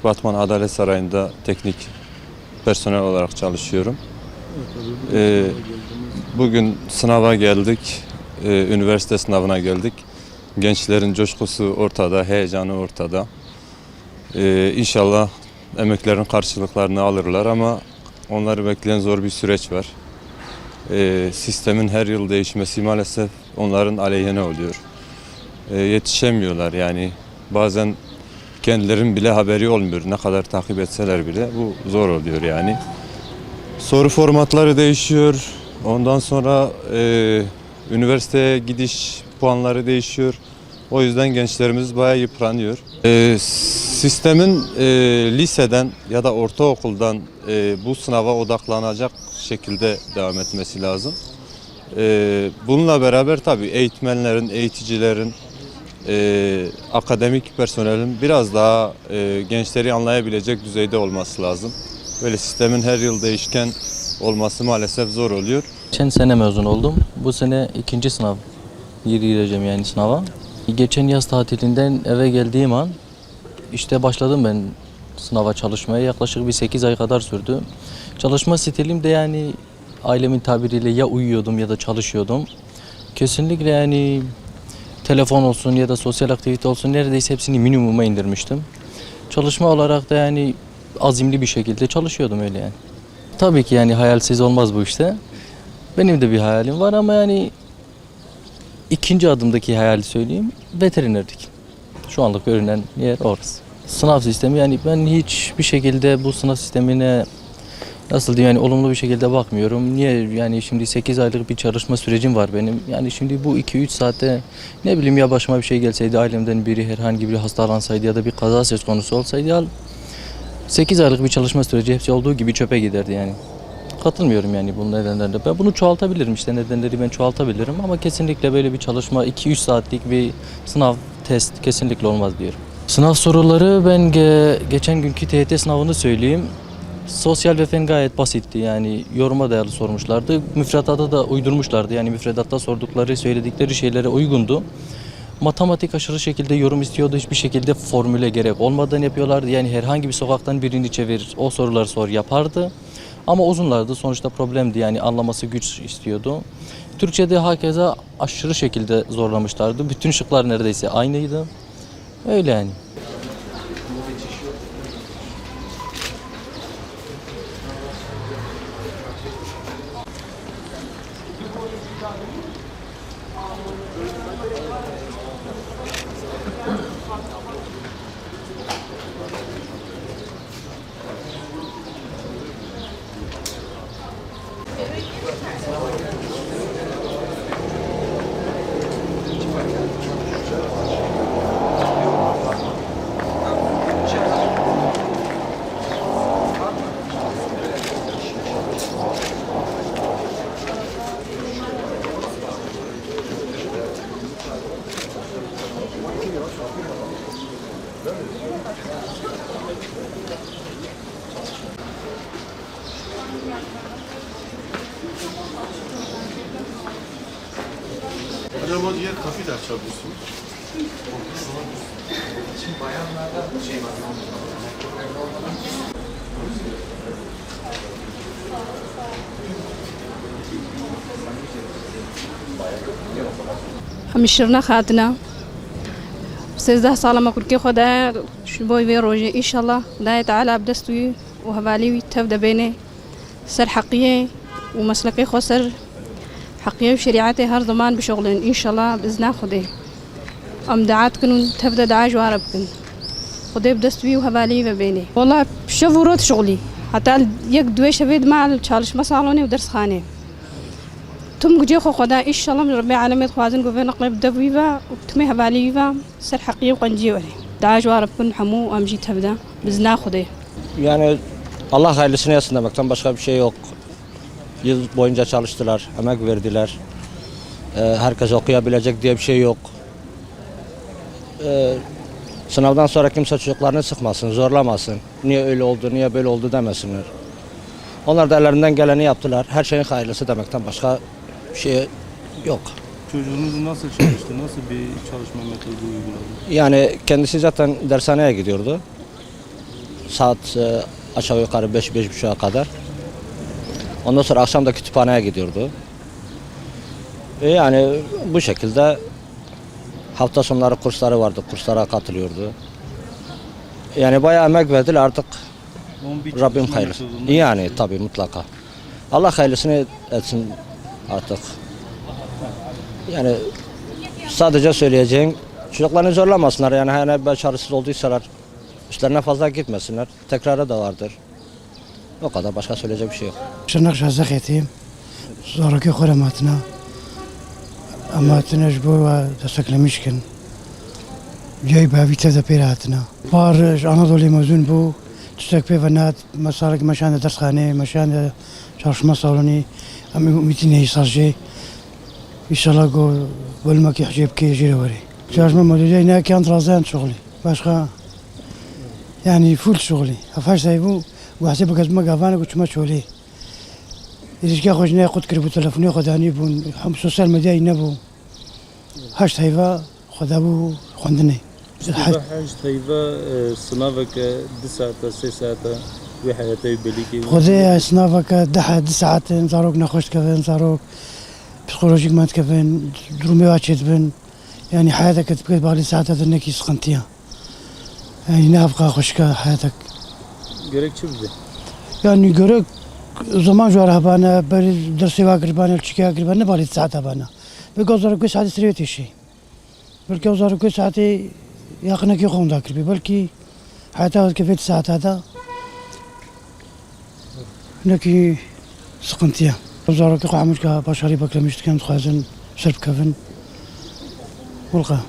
Batman Adalet Sarayı'nda teknik personel olarak çalışıyorum. Bugün sınava geldik, üniversite sınavına geldik. Gençlerin coşkusu ortada, heyecanı ortada. İnşallah emeklerin karşılıklarını alırlar ama onları bekleyen zor bir süreç var. Sistemin her yıl değişmesi maalesef onların aleyhine oluyor. Yetişemiyorlar yani bazen kendilerinin bile haberi olmuyor. Ne kadar takip etseler bile bu zor oluyor yani. Soru formatları değişiyor. Ondan sonra üniversiteye gidiş puanları değişiyor. O yüzden gençlerimiz bayağı yıpranıyor. Sistemin liseden ya da ortaokuldan bu sınava odaklanacak şekilde devam etmesi lazım. Bununla beraber tabii eğitmenlerin, eğiticilerin, akademik personelin biraz daha gençleri anlayabilecek düzeyde olması lazım. Böyle sistemin her yıl değişken olması maalesef zor oluyor. Geçen sene mezun oldum. Bu sene ikinci sınav gireceğim yani sınava. Geçen yaz tatilinden eve geldiğim an işte başladım ben sınava çalışmaya. Yaklaşık bir 8 ay kadar sürdü. Çalışma stilim de yani ailemin tabiriyle ya uyuyordum ya da çalışıyordum. Kesinlikle yani telefon olsun ya da sosyal aktivite olsun neredeyse hepsini minimuma indirmiştim. Çalışma olarak da yani azimli bir şekilde çalışıyordum öyle yani. Tabii ki yani hayalsiz olmaz bu işte. Benim de bir hayalim var ama yani ikinci adımdaki hayali söyleyeyim, veterinerlik. Şu anlık görünen yer orası. Sınav sistemi yani ben hiçbir şekilde bu sınav sistemine nasıl diyeyim yani olumlu bir şekilde bakmıyorum. Niye yani şimdi 8 aylık bir çalışma sürecim var benim. Yani şimdi bu 2-3 saatte ne bileyim ya başıma bir şey gelseydi, ailemden biri herhangi biri hastalansaydı ya da bir kaza söz konusu olsaydı ya 8 aylık bir çalışma süreci hepsi olduğu gibi çöpe giderdi yani. Katılmıyorum yani bunun nedenlerine. Ben bunu çoğaltabilirim işte nedenleri ben çoğaltabilirim ama kesinlikle böyle bir çalışma 2-3 saatlik bir sınav, test kesinlikle olmaz diyorum. Sınav soruları ben geçen günkü TYT sınavını söyleyeyim. Sosyal ve fen gayet basitti yani yoruma dayalı sormuşlardı. Müfredata da uydurmuşlardı yani müfredatta sordukları, söyledikleri şeylere uygundu. Matematik aşırı şekilde yorum istiyordu. Hiçbir şekilde formüle gerek olmadan yapıyorlardı. Yani herhangi bir sokaktan birini çevir, o soruları sor yapardı. Ama uzunlardı. Sonuçta problemdi yani anlaması güç istiyordu. Türkçe'de hakeza aşırı şekilde zorlamışlardı. Bütün şıklar neredeyse aynıydı. Öyle yani. Acaba diğer kafi ders çalışıyorsunuz? Bayanlarda şey var. همیشرنا خاتنا 13 سال ما كل كي خدا شبوي في روجي إن شاء الله خداي تعالى بدستوي وهبالي تبدأ بيني سر حقيقي ومسلكي خسر حقيقي وشريعتي هر زمان بشغلين إن شاء الله بإذن خدي أم دعاتكن تبدأ دعاء جواربكن خدي بدستوي وهبالي بيني والله شفورات شغلي حتى يك دوي شفيد مع الشالش مسالوني ودرس خاني تم جي خو خدا إن شاء الله من ربي عالمي خوازن قوي نقلب دبيبا وتمي هباليبا سر حقيقي وقنجي وري دعاء جواربكن حمو أمجي تبدأ بإذن خدي Yani Allah hayırlısını yazsın demekten başka bir şey yok. Yıl boyunca çalıştılar, emek verdiler. Herkes okuyabilecek diye bir şey yok. Sınavdan sonra kimse çocuklarını sıkmasın, zorlamasın. Niye öyle oldu, niye böyle oldu demesinler. Onlar da ellerinden geleni yaptılar. Her şeyin hayırlısı demekten başka bir şey yok. Çocuğunuz nasıl çalıştı? Nasıl bir çalışma metodu uyguladı? Yani kendisi zaten dershaneye gidiyordu. Saat aşağı yukarı 5-5.30'a kadar. Ondan sonra akşam da kütüphaneye gidiyordu. Yani bu şekilde hafta sonları kursları vardı, kurslara katılıyordu. Yani bayağı emek verdiler artık. Onun bir Rabbim çalışma hayırlısı. metodunu- Yani tabii mutlaka. Allah hayırlısını etsin artık. Yani sadece söyleyeceğim, çocuklarını zorlamasınlar. Yani hani başarısız olduysalar üstlerine fazla gitmesinler. Tekrarı da vardır. O kadar, başka söyleyecek bir şey yok. شنق شازقتیم زارکی خورم اتنا اما اتناش بو و دستک لمیشکن جای باوی تدا پیراتنا بارش Anadolu مزون بو تستک پی ونات مسالک مشان درس خانه مشان çalışma salonu ama ümitine sarjı İnşallah bölmek ihcep ki jiri çalışma modeli ne kan razan şغلي başka yani full şغلي afaş saybu وحسب كزما قافانا قلت ما شولي إذا كان خرجنا قد كربو تلفوني خداني بون هم سوسيال ميديا ينبو هاش تايفا خدابو خندني حاج طيبة صنافك 2 ساعات 3 ساعات وحياتي بليكي خدي صنافك دحا 10 ساعات نزاروك نخش كفن نزاروك بسيكولوجيك ما تكفن درومي واتشت بن يعني حياتك تبقى بعد ساعات هذا انك يسقنتيها يعني نافقة خشكة حياتك Gerekçe bize. يعني görek zaman جوار هبانا بر درسي واقر بانا الشكاية قربانا بالي ساعات هبانا بقى كل ساعة سريوتي شيء بلكي وزارة كل ساعة ياقنا كي قوم ذاكر بي بلكي حتى كيفية ساعات هذا نكي سقنتيا وزارة كي قامش كا بشاري بكلمشت كان خازن سرب كفن والقا